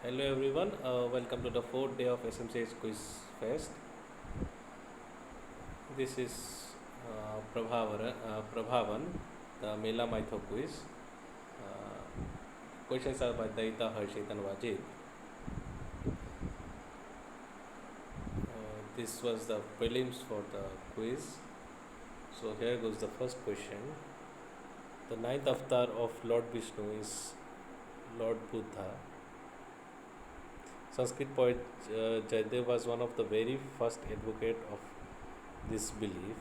Hello everyone, welcome to the fourth day of SMCH Quiz Fest. This is Prabhavan, the Mela Mytho quiz. Questions are by Daita, Harshit and Wajid. This was the prelims for the quiz. So here goes the first question. The ninth avatar of Lord Vishnu is Lord Buddha. Sanskrit poet Jaydev was one of the very first advocate of this belief.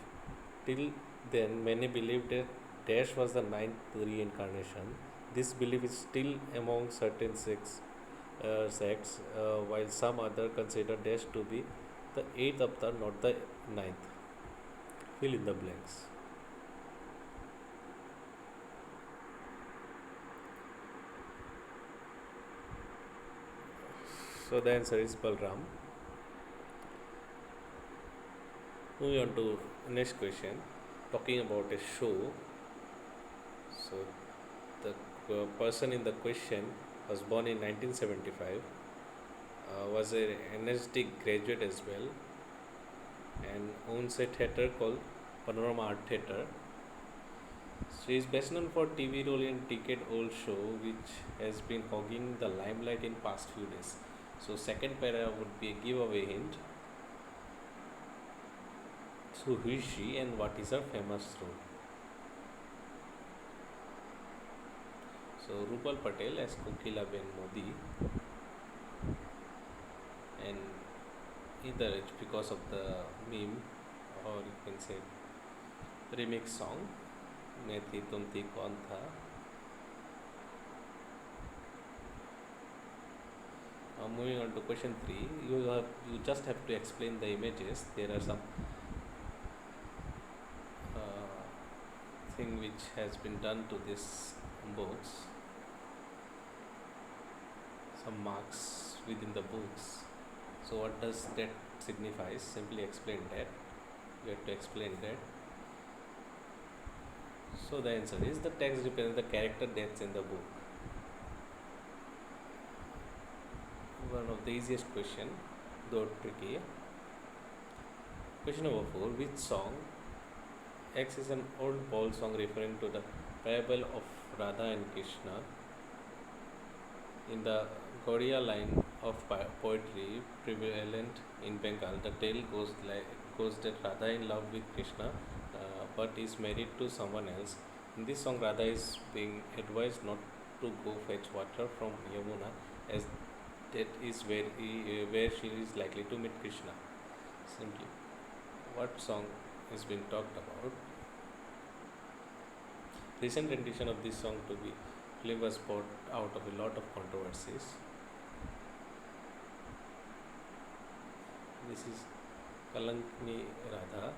Till then, many believed that Dash was the ninth reincarnation. This belief is still among certain sects, while some other consider Dash to be the eighth avatar, not the ninth. Fill in the blanks. So the answer is Balram. Moving on to next question, talking about a show. So the person in the question was born in 1975, was an NSD graduate as well, and owns a theatre called Panorama Art Theatre. She is best known for TV role in decade-old show which has been hogging the limelight in past few days. So second para would be a giveaway hint. So who is she and what is her famous role? So Rupal Patel as Kokila Ben Modi, and either it's because of the meme or you can say remix song मैं थी तुम थी कौन था. Moving on to question 3, you just have to explain the images. There are some thing which has been done to this books, some marks within the books. So what does that signify? Simply explain that. You have to explain that. So the answer is the text represents the character deaths in the book. One of the easiest question, though tricky. Question number 4. Which song? X is an old Paul song referring to the parable of Radha and Krishna. In the Gaudiya line of poetry prevalent in Bengal, the tale goes that Radha in love with Krishna but is married to someone else. In this song, Radha is being advised not to go fetch water from Yamuna, as that is where she is likely to meet Krishna. Simply, what song has been talked about? Recent rendition of this song to be film was brought out of a lot of controversies. This is Kalankni Radha.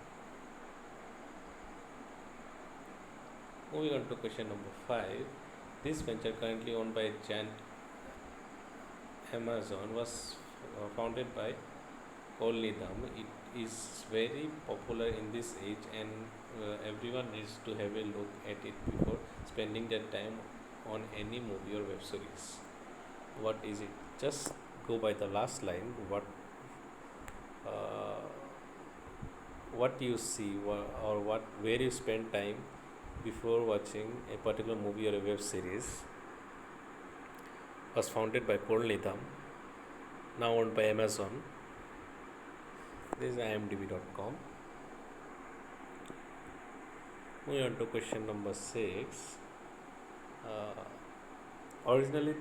Moving on to question number 5. This venture, currently owned by giant Amazon, was founded by Paul Needham. It is very popular in this age, and everyone needs to have a look at it before spending their time on any movie or web series. What is it? Just go by the last line. What you see or where you spend time before watching a particular movie or a web series was founded by Paul Needham, now owned by Amazon. This is imdb.com. Moving on to question number 6. Originally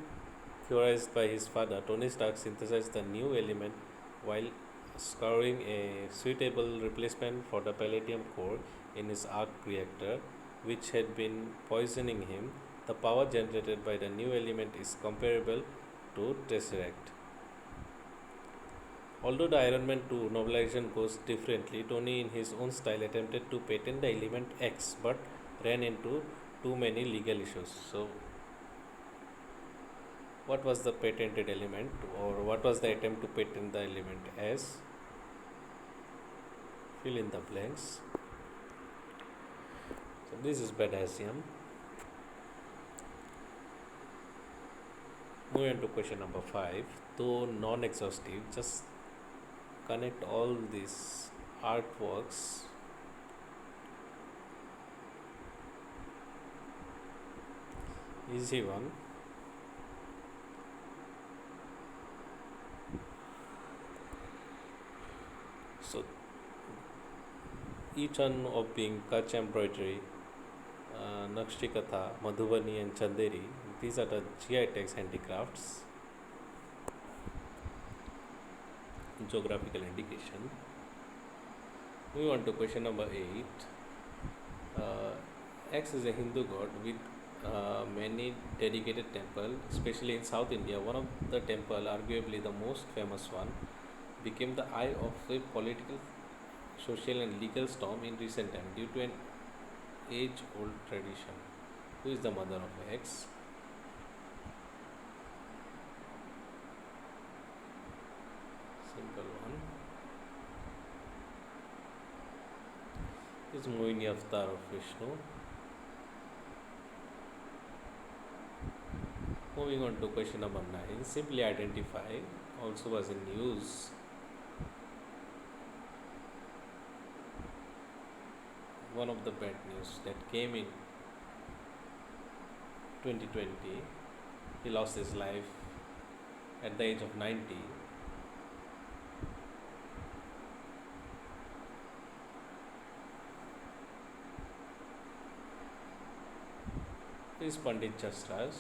theorized by his father, Tony Stark synthesized the new element while scouring a suitable replacement for the palladium core in his arc reactor, which had been poisoning him. The power generated by the new element is comparable to Tesseract. Although the Iron Man 2 novelization goes differently, Tony in his own style attempted to patent the element X but ran into too many legal issues. So what was the patented element, or what was the attempt to patent the element as? Fill in the blanks. So this is potassium. Moving on to question number 5, though non-exhaustive, just connect all these artworks. Easy one. So each one of being Kutch embroidery, Nakshi Katha, Madhubani and Chanderi, these are the GI tags handicrafts. Geographical indication. Moving on to question number 8. Uh, X is a Hindu god with many dedicated temples, especially in South India. One of the temple, arguably the most famous one, became the eye of a political, social and legal storm in recent time due to an age-old tradition. Who is the mother of X? Simple one. Is Mohini avatar of Vishnu. Moving on to question number 9. Simply identify also was in use. One of the bad news that came in 2020. He lost his life at the age of 90. Is Pandit Jasraj,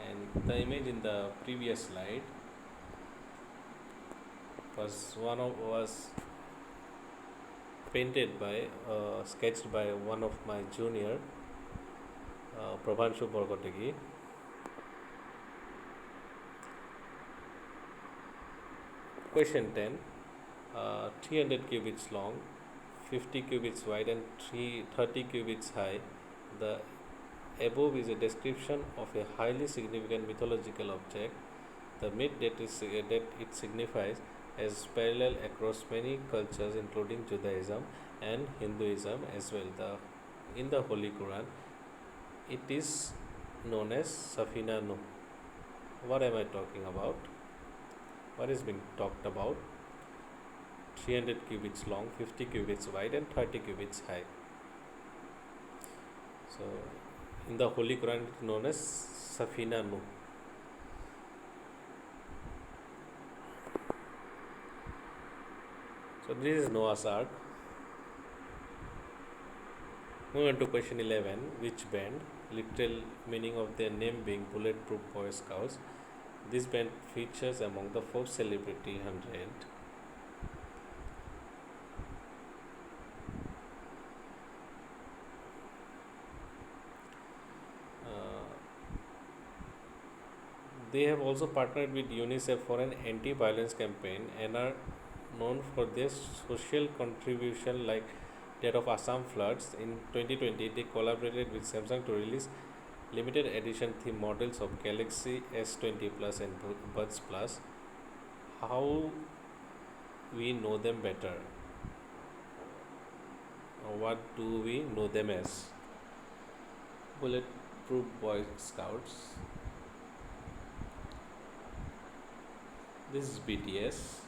and the image in the previous slide was painted by sketched by one of my junior, Prabhanshu Borgotegi. Question 10. 300 cubits long, 50 cubits wide and 30 cubits high. The above is a description of a highly significant mythological object. The myth that it signifies as parallel across many cultures, including Judaism and Hinduism as well. In the Holy Quran, it is known as Safina Nuh. What am I talking about? What is being talked about? 300 cubits long, 50 cubits wide, and 30 cubits high. So, in the Holy Quran, it is known as Safina Nuh. So, this is Noah's Ark. Moving on to question 11. Which band? Literal meaning of their name being Bulletproof Boy Scouts. This band features among the Forbes Celebrity 100. They have also partnered with UNICEF for an anti-violence campaign and are known for their social contribution like that of Assam floods. In 2020, they collaborated with Samsung to release limited edition theme models of Galaxy S20 Plus and Buds Plus. How we know them better? Or what do we know them as? Bulletproof Boy Scouts. This is BTS.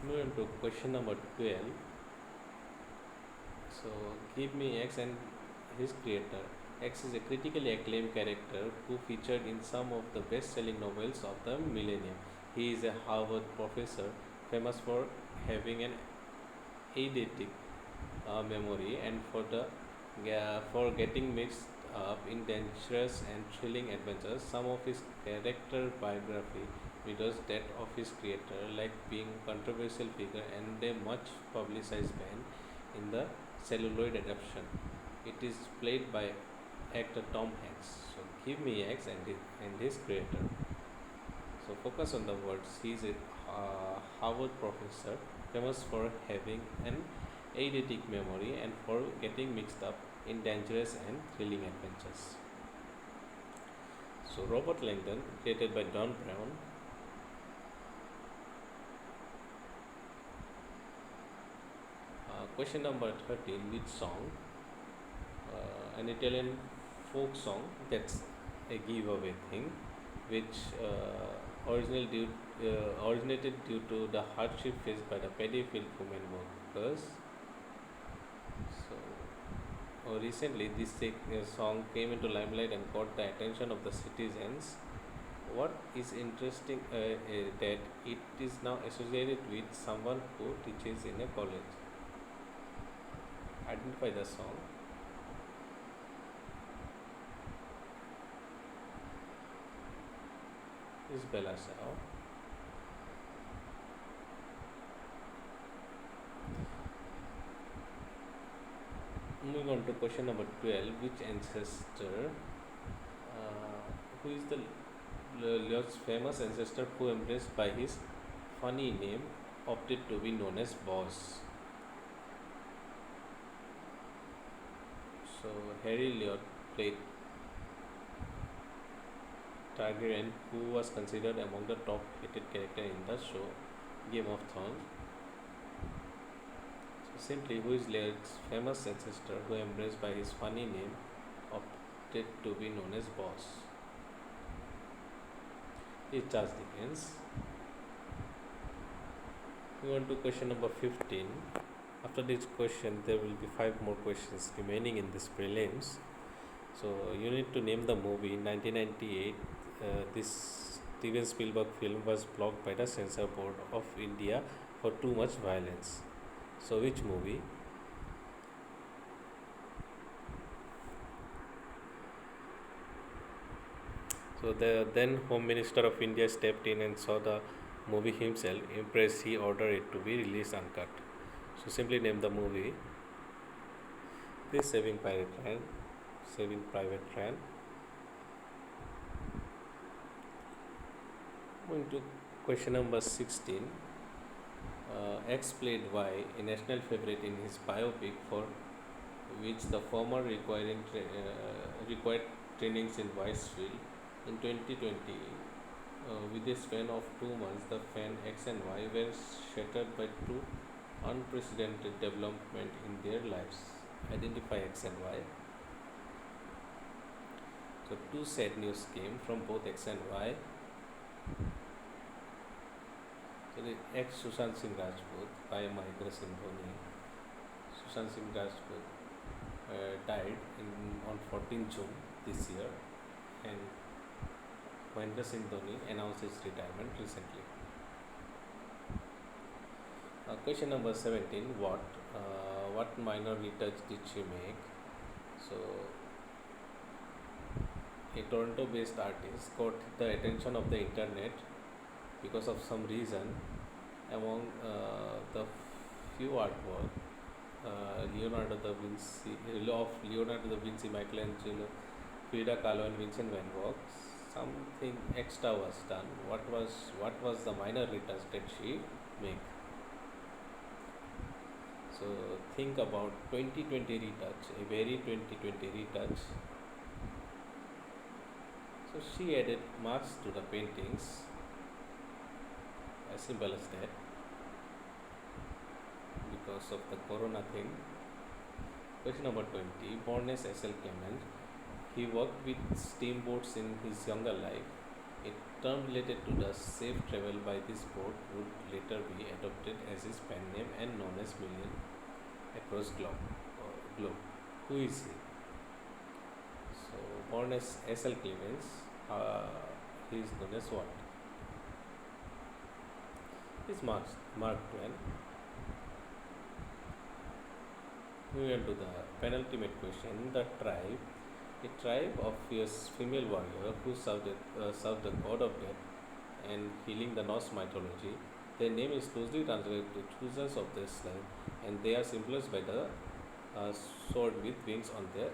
Moving to question number 12. So, give me X and his creator. X is a critically acclaimed character who featured in some of the best selling novels of the millennium. He is a Harvard professor famous for having an eidetic memory and for getting mixed up in dangerous and thrilling adventures. Some of his character biography mirrors that of his creator, like being controversial figure and a much publicized band in the celluloid adaptation. It is played by actor Tom Hanks. So give me X and his creator. So focus on the words. He is a Harvard professor famous for having an eidetic memory and for getting mixed up in dangerous and thrilling adventures. So Robert Langdon, created by Don Brown. Question number 13. Which song? An Italian folk song. That's a giveaway thing, which originated due to the hardship faced by the paddy field women workers. So, recently, this song came into limelight and caught the attention of the citizens. What is interesting that it is now associated with someone who teaches in a college. Identify the song. Is Bella Ciao. Moving on to question number 12. Which ancestor, who is the Lyot's famous ancestor who, embraced by his funny name, opted to be known as Boss? So, Harry Lyot played Targaryen, who was considered among the top hated character in the show Game of Thrones. So, simply, who is Lyot's famous ancestor who, embraced by his funny name, opted to be known as Boss? It's Charles Dickens. We want to question number 15. After this question, there will be 5 more questions remaining in this prelims. So you need to name the movie. In 1998, this Steven Spielberg film was blocked by the Censor Board of India for too much violence. So which movie? So the then Home Minister of India stepped in and saw the movie himself. Impressed, he ordered it to be released uncut. So simply name the movie. This Saving Private Ryan. Saving Private Ryan. Moving to question number 16. X played Y, a national favorite in his biopic, for which the former required trainings in Whitesville. In 2020, with a span of 2 months, the fan X and Y were shattered by two unprecedented development in their lives. Identify X and Y. So two sad news came from both X and Y. So the ex Sushant Singh Rajput by Mahendra Singh Dhoni. Sushant Singh Rajput died on 14 June this year, and Mahendra Singh Dhoni announced his retirement recently. Question number 17. What minor retouch did she make? So, a Toronto-based artist caught the attention of the internet because of some reason. Among the few artwork, Leonardo da Vinci, Michelangelo, Frida Kahlo, and Vincent van Gogh, something extra was done. What was the minor retouch that she make? So think about 2020 retouch, a very 2020 retouch. So she added marks to the paintings, as simple as that, because of the corona thing. Question number 20. Born as S.L. Clement, he worked with steamboats in his younger life. A term related to the safe travel by this boat would later be adopted as his pen name and known as Million across globe. Who is he? So, born as S.L. Clements, he is known as what? Is Mark Twain. Moving on to the penultimate question. The tribe. A tribe of fierce female warrior who served the god of death and healing the Norse mythology. Their name is closely translated to choosers of their slave, and they are symbolized by the sword with wings on their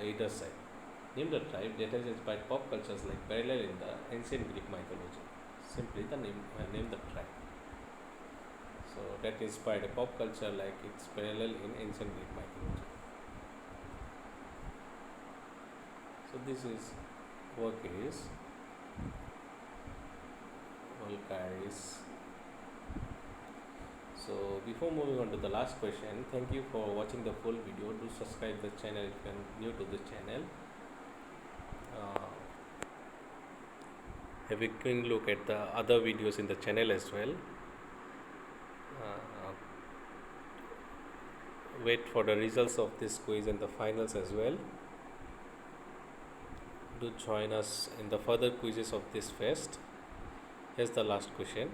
either side. Name the tribe that has inspired pop cultures like parallel in the ancient Greek mythology. Simply the name the tribe. So that inspired a pop culture like its parallel in ancient Greek mythology. So this is Valkyries. So before moving on to the last question, thank you for watching the full video. Do subscribe the channel if you are new to the channel. have a quick look at the other videos in the channel as well. Uh, Wait for the results of this quiz and the finals as well. Do join us in the further quizzes of this fest. Here's the last question.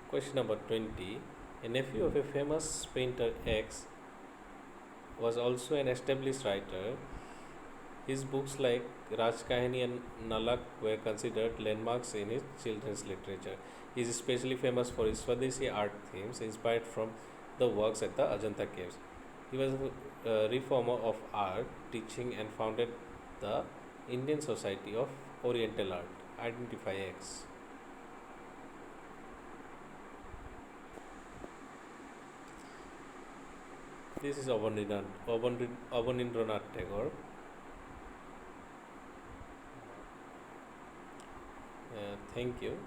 Question number 20. A nephew of a famous painter X was also an established writer. His books like Rajkahani and Nalak were considered landmarks in his children's literature. He is especially famous for his Swadeshi art themes inspired from the works at the Ajanta caves. He was a reformer of art, teaching, and founded the Indian Society of Oriental Art. Identify X. This is Abanindranath Tagore. Thank you.